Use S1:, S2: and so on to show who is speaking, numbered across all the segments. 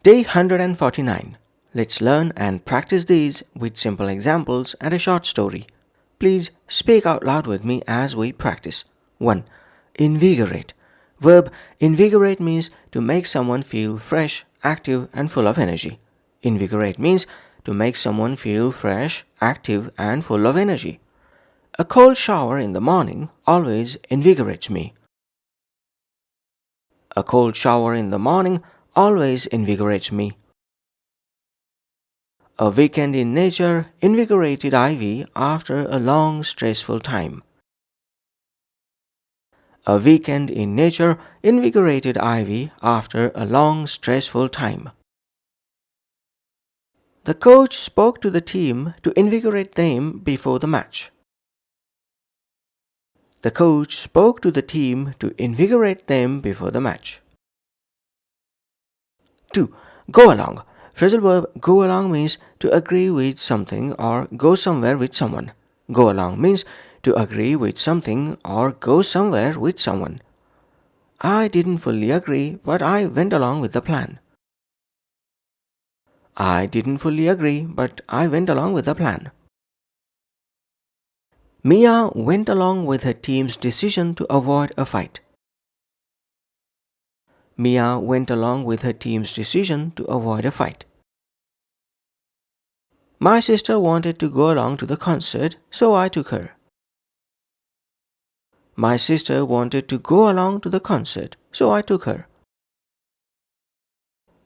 S1: Day 149. Let's learn and practice these with simple examples and a short story. Please speak out loud with me as we practice. 1. Invigorate. Verb invigorate means to make someone feel fresh, active, and full of energy. Invigorate means to make someone feel fresh, active, and full of energy. A cold shower in the morning always invigorates me. A cold shower in the morning always invigorates me. A weekend in nature invigorated Ivy after a long, stressful time. A weekend in nature invigorated Ivy after a long, stressful time. The coach spoke to the team to invigorate them before the match. The coach spoke to the team to invigorate them before the match. 2. Go along. Phrasal verb go along means to agree with something or go somewhere with someone. Go along means to agree with something or go somewhere with someone. I didn't fully agree, but I went along with the plan. I didn't fully agree, but I went along with the plan. Mia went along with her team's decision to avoid a fight. Mia went along with her team's decision to avoid a fight. My sister wanted to go along to the concert, so I took her. My sister wanted to go along to the concert, so I took her.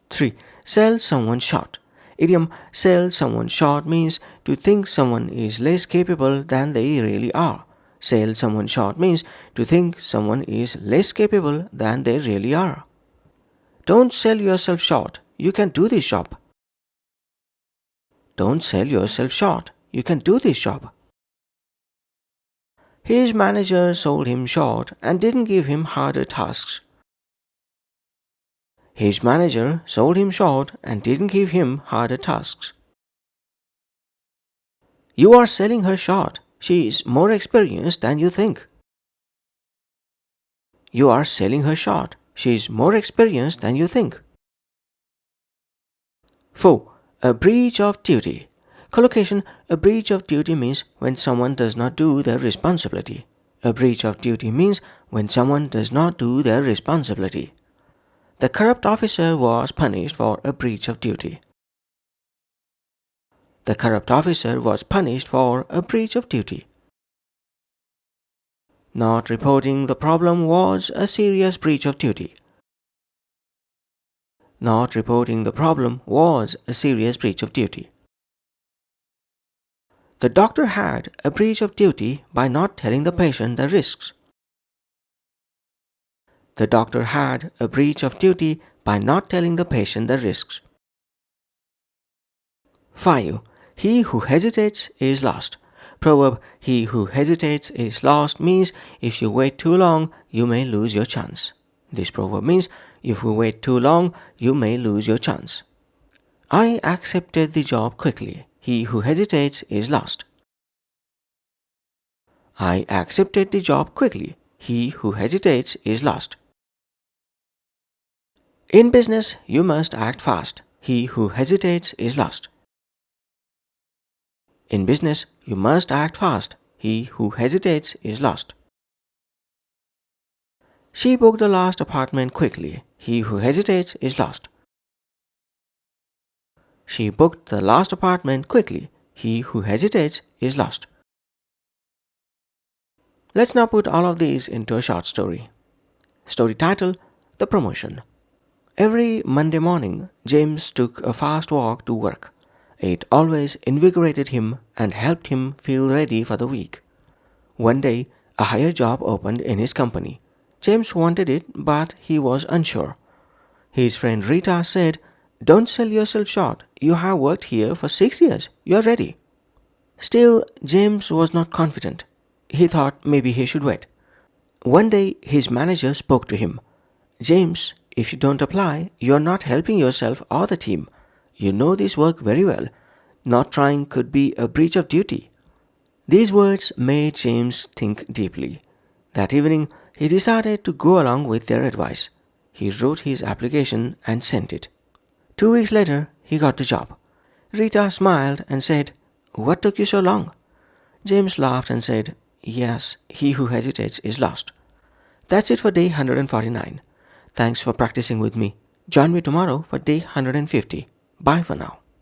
S1: 3. Sell someone short. Idiom sell someone short means to think someone is less capable than they really are. Sell someone short means to think someone is less capable than they really are. Don't sell yourself short. You can do this job. Don't sell yourself short. You can do this job. His manager sold him short and didn't give him harder tasks. His manager sold him short and didn't give him harder tasks. You are selling her short. She is more experienced than you think. You are selling her short. She is more experienced than you think. 4. A breach of duty. Collocation. A breach of duty means when someone does not do their responsibility. A breach of duty means when someone does not do their responsibility. The corrupt officer was punished for a breach of duty. The corrupt officer was punished for a breach of duty. Not reporting the problem was a serious breach of duty. Not reporting the problem was a serious breach of duty. The doctor had a breach of duty by not telling the patient the risks. The doctor had a breach of duty by not telling the patient the risks. 5. He who hesitates is lost. Proverb, he who hesitates is lost means if you wait too long, you may lose your chance. This proverb means if you wait too long, you may lose your chance. I accepted the job quickly. He who hesitates is lost. I accepted the job quickly. He who hesitates is lost. In business, you must act fast. He who hesitates is lost. In business, you must act fast. He who hesitates is lost. She booked the last apartment quickly. He who hesitates is lost. She booked the last apartment quickly. He who hesitates is lost. Let's now put all of these into a short story. Story title: The Promotion. Every Monday morning, James took a fast walk to work. It always invigorated him and helped him feel ready for the week. One day, a higher job opened in his company. James wanted it, but he was unsure. His friend Rita said, "Don't sell yourself short. You have worked here for 6 years. You are ready." Still, James was not confident. He thought maybe he should wait. One day, his manager spoke to him. "James, if you don't apply, you are not helping yourself or the team. You know this work very well. Not trying could be a breach of duty." These words made James think deeply. That evening, he decided to go along with their advice. He wrote his application and sent it. 2 weeks later, he got the job. Rita smiled and said, "What took you so long?" James laughed and said, "Yes, he who hesitates is lost." That's it for day 149. Thanks for practicing with me. Join me tomorrow for day 150. Bye for now.